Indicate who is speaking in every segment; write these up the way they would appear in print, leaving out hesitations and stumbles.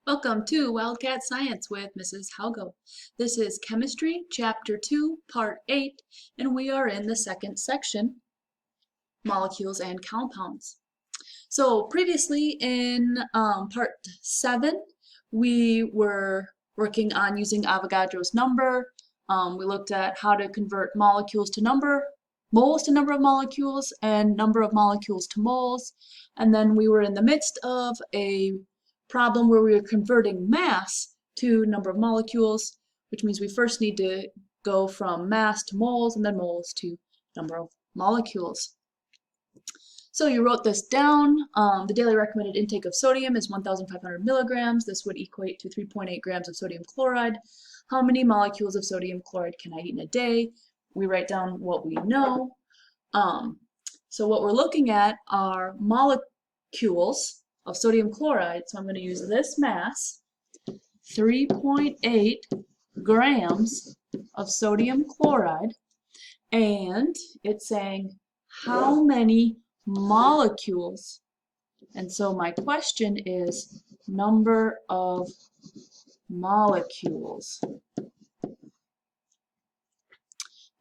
Speaker 1: Welcome to Wildcat Science with Mrs. Haugo. This is Chemistry, Chapter 2, Part 8, and we are in the second section, Molecules and Compounds. So previously in Part 7, we were working on using Avogadro's number. We looked at how to convert molecules to moles to number of molecules, and number of molecules to moles. And then we were in the midst of a problem where we were converting mass to number of molecules, which means we first need to go from mass to moles and then moles to number of molecules. So you wrote this down. The daily recommended intake of sodium is 1,500 milligrams. This would equate to 3.8 grams of sodium chloride. How many molecules of sodium chloride can I eat in a day? We write down what we know. So what we're looking at are molecules of sodium chloride. So I'm going to use this mass, 3.8 grams of sodium chloride, and it's saying how many molecules. And so my question is number of molecules.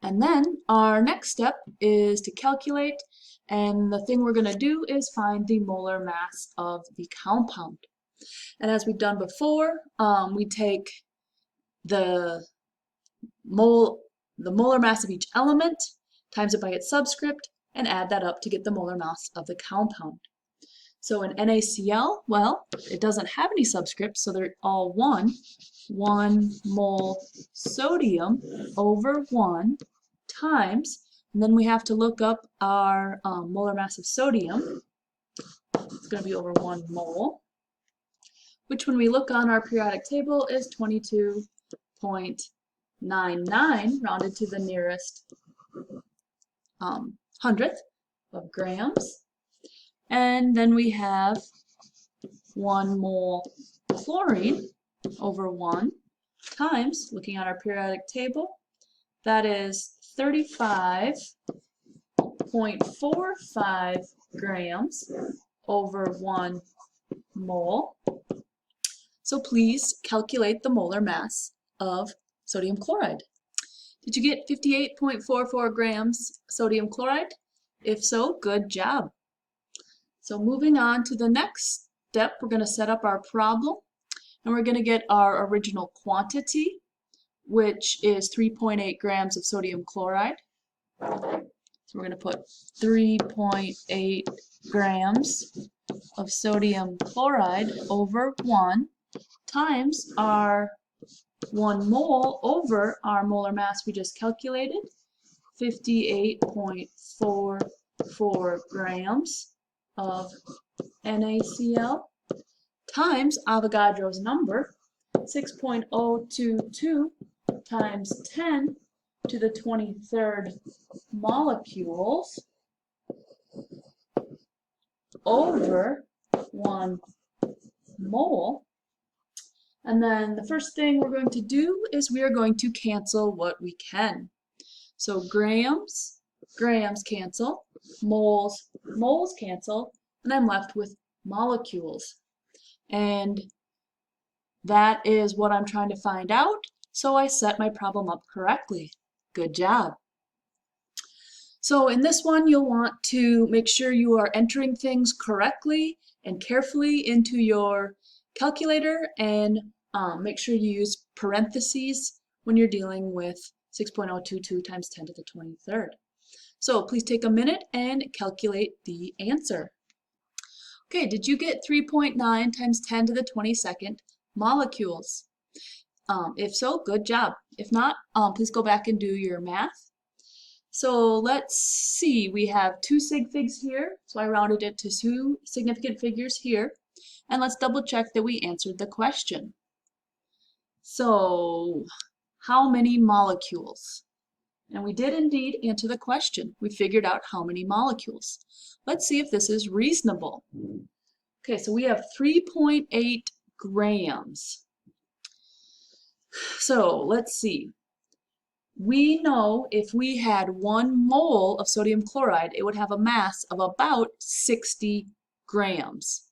Speaker 1: And then our next step is to calculate, and the thing we're going to do is find the molar mass of the compound. And as we've done before, we take the molar mass of each element, times it by its subscript, and add that up to get the molar mass of the compound. So in NaCl, well, it doesn't have any subscripts, so they're all 1 mole sodium over 1 times, and then we have to look up our molar mass of sodium. It's going to be over 1 mole, which when we look on our periodic table is 22.99, rounded to the nearest hundredth of grams. And then we have 1 mole chlorine over 1 times, looking at our periodic table, that is 35.45 grams over 1 mole. So please calculate the molar mass of sodium chloride. Did you get 58.44 grams sodium chloride? If so, good job. So moving on to the next step, we're going to set up our problem, and we're going to get our original quantity, which is 3.8 grams of sodium chloride. So we're going to put 3.8 grams of sodium chloride over 1 times our 1 mole over our molar mass we just calculated, 58.44 grams of NaCl, times Avogadro's number, 6.022 times 10 to the 23rd molecules over 1 mole. And then the first thing we're going to do is we are going to cancel what we can. So grams cancel, moles cancel, and I'm left with molecules. And that is what I'm trying to find out, so I set my problem up correctly. Good job. So in this one, you'll want to make sure you are entering things correctly and carefully into your calculator, and make sure you use parentheses when you're dealing with 6.022 times 10 to the 23rd. So please take a minute and calculate the answer. Okay, did you get 3.9 times 10 to the 22nd molecules? If so, good job. If not, please go back and do your math. So let's see, we have 2 sig figs here, so I rounded it to 2 significant figures here. And let's double check that we answered the question. So, how many molecules? And we did indeed answer the question. We figured out how many molecules. Let's see if this is reasonable. Okay, so we have 3.8 grams. So let's see. We know if we had 1 mole of sodium chloride, it would have a mass of about 60 grams.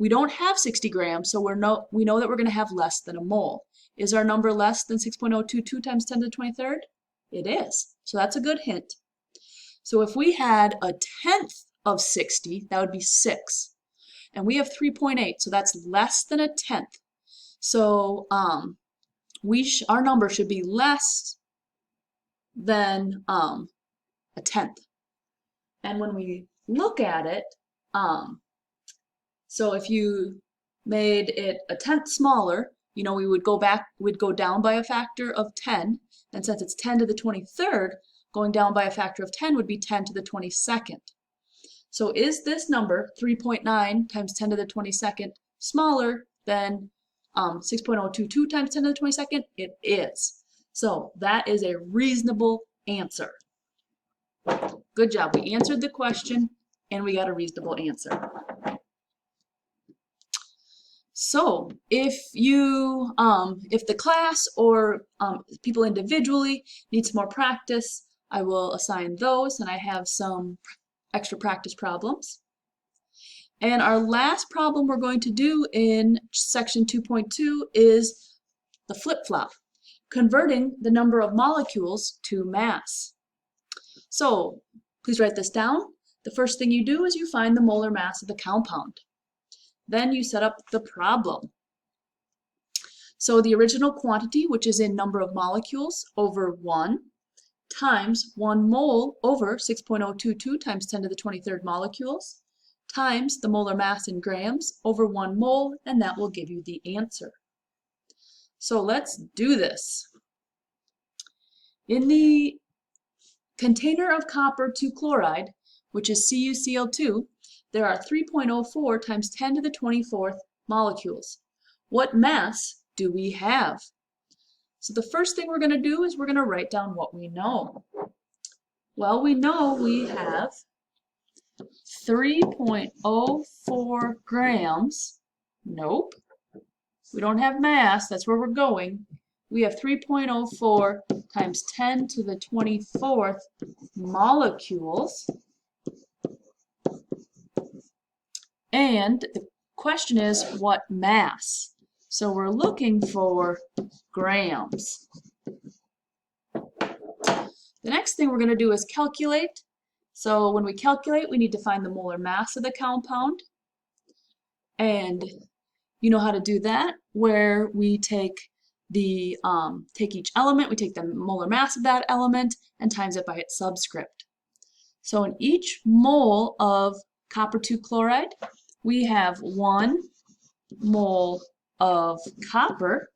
Speaker 1: we don't have 60 grams, so we know that we're going to have less than a mole. Is our number less than 6.022 times 10 to the 23rd? It is. So that's a good hint. So if we had a tenth of 60, that would be 6. And we have 3.8, so that's less than a tenth. So our number should be less than a tenth. And when we look at it, so if you made it a tenth smaller, you know, we'd go down by a factor of 10. And since it's 10 to the 23rd, going down by a factor of 10 would be 10 to the 22nd. So is this number, 3.9 times 10 to the 22nd, smaller than 6.022 times 10 to the 22nd? It is. So that is a reasonable answer. Good job. We answered the question and we got a reasonable answer. So if the class or people individually need some more practice, I will assign those, and I have some extra practice problems. And our last problem we're going to do in section 2.2 is the flip-flop, converting the number of molecules to mass. So please write this down. The first thing you do is you find the molar mass of the compound. Then you set up the problem. So the original quantity, which is in number of molecules, over 1, times 1 mole over 6.022 times 10 to the 23rd molecules, times the molar mass in grams over 1 mole, and that will give you the answer. So let's do this. In the container of copper 2 chloride, which is CuCl2, there are 3.04 times 10 to the 24th molecules. What mass do we have? So the first thing we're going to do is we're going to write down what we know. Well, we know we have 3.04 grams. Nope. We don't have mass. That's where we're going. We have 3.04 times 10 to the 24th molecules. And the question is, what mass? So we're looking for grams. The next thing we're going to do is calculate. So when we calculate, we need to find the molar mass of the compound. And you know how to do that, where we take each element, we take the molar mass of that element and times it by its subscript. So in each mole of copper 2 chloride, we have 1 mole of copper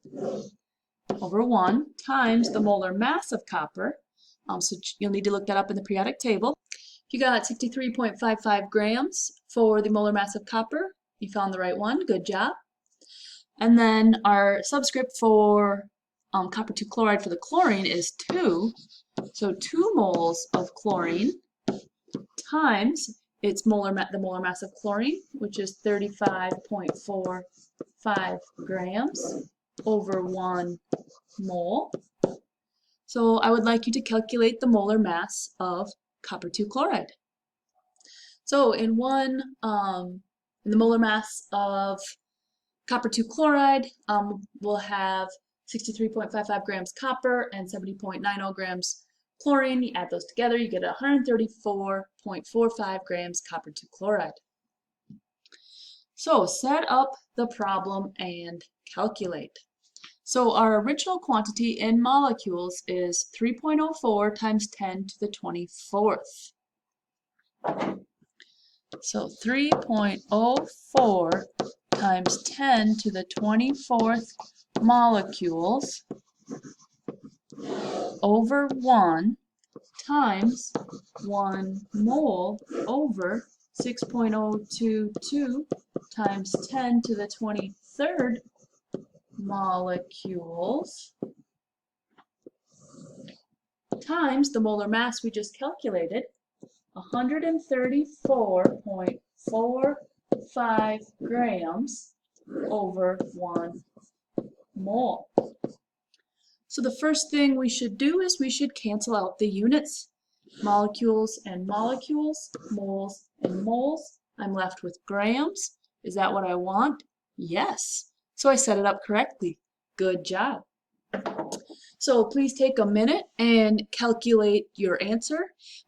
Speaker 1: over 1 times the molar mass of copper. So you'll need to look that up in the periodic table. You got 63.55 grams for the molar mass of copper. You found the right one. Good job. And then our subscript for copper 2 chloride for the chlorine is 2. So 2 moles of chlorine times its the molar mass of chlorine, which is 35.45 grams over 1 mole. So I would like you to calculate the molar mass of copper 2 chloride. So in the molar mass of copper 2 chloride, we'll have 63.55 grams copper and 70.90 grams chlorine. You add those together, you get 134.45 grams copper 2 chloride. So set up the problem and calculate. So our original quantity in molecules is 3.04 times 10 to the 24th. So 3.04 times 10 to the 24th molecules over 1 times 1 mole over 6.022 times 10 to the 23rd molecules times the molar mass we just calculated, 134.45 grams over 1 mole. So the first thing we should do is we should cancel out the units, molecules and molecules, moles and moles. I'm left with grams, Is that what I want? Yes. So I set it up correctly. Good job. So please take a minute and calculate your answer.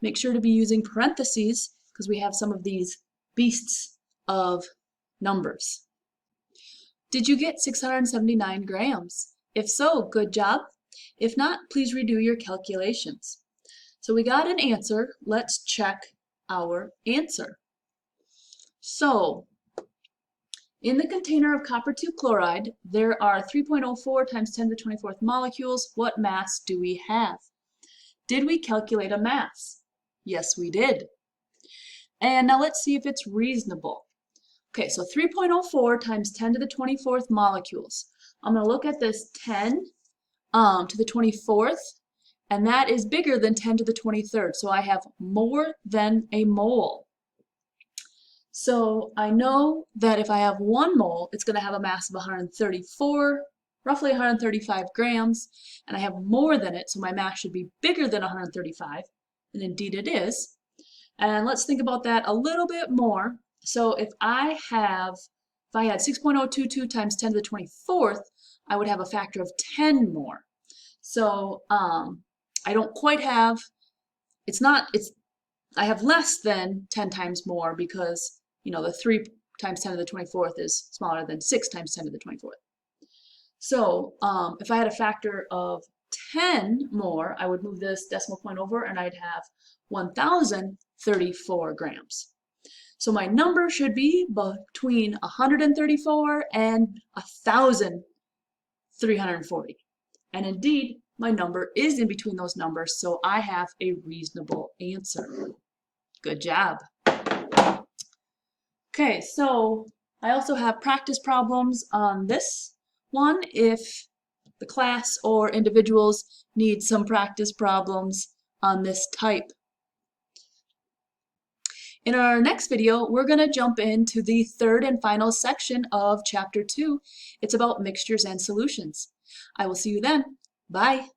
Speaker 1: Make sure to be using parentheses because we have some of these beasts of numbers. Did you get 679 grams? If so, good job. If not, please redo your calculations. So we got an answer. Let's check our answer. So in the container of copper 2 chloride, there are 3.04 times 10 to the 24th molecules. What mass do we have? Did we calculate a mass? Yes, we did. And now let's see if it's reasonable. Okay, so 3.04 times 10 to the 24th molecules. I'm going to look at this 10 to the 24th, and that is bigger than 10 to the 23rd. So I have more than a mole. So I know that if I have 1 mole, it's going to have a mass of 134, roughly 135 grams, and I have more than it, so my mass should be bigger than 135, and indeed it is. And let's think about that a little bit more. So if I had 6.022 times 10 to the 24th, I would have a factor of 10 more. So I don't quite have, I have less than 10 times more because, you know, the 3 times 10 to the 24th is smaller than 6 times 10 to the 24th. So if I had a factor of 10 more, I would move this decimal point over and I'd have 1,034 grams. So my number should be between 134 and 1,340. And indeed, my number is in between those numbers, so I have a reasonable answer. Good job. Okay, so I also have practice problems on this one if the class or individuals need some practice problems on this type. In our next video, we're going to jump into the third and final section of Chapter 2. It's about mixtures and solutions. I will see you then. Bye.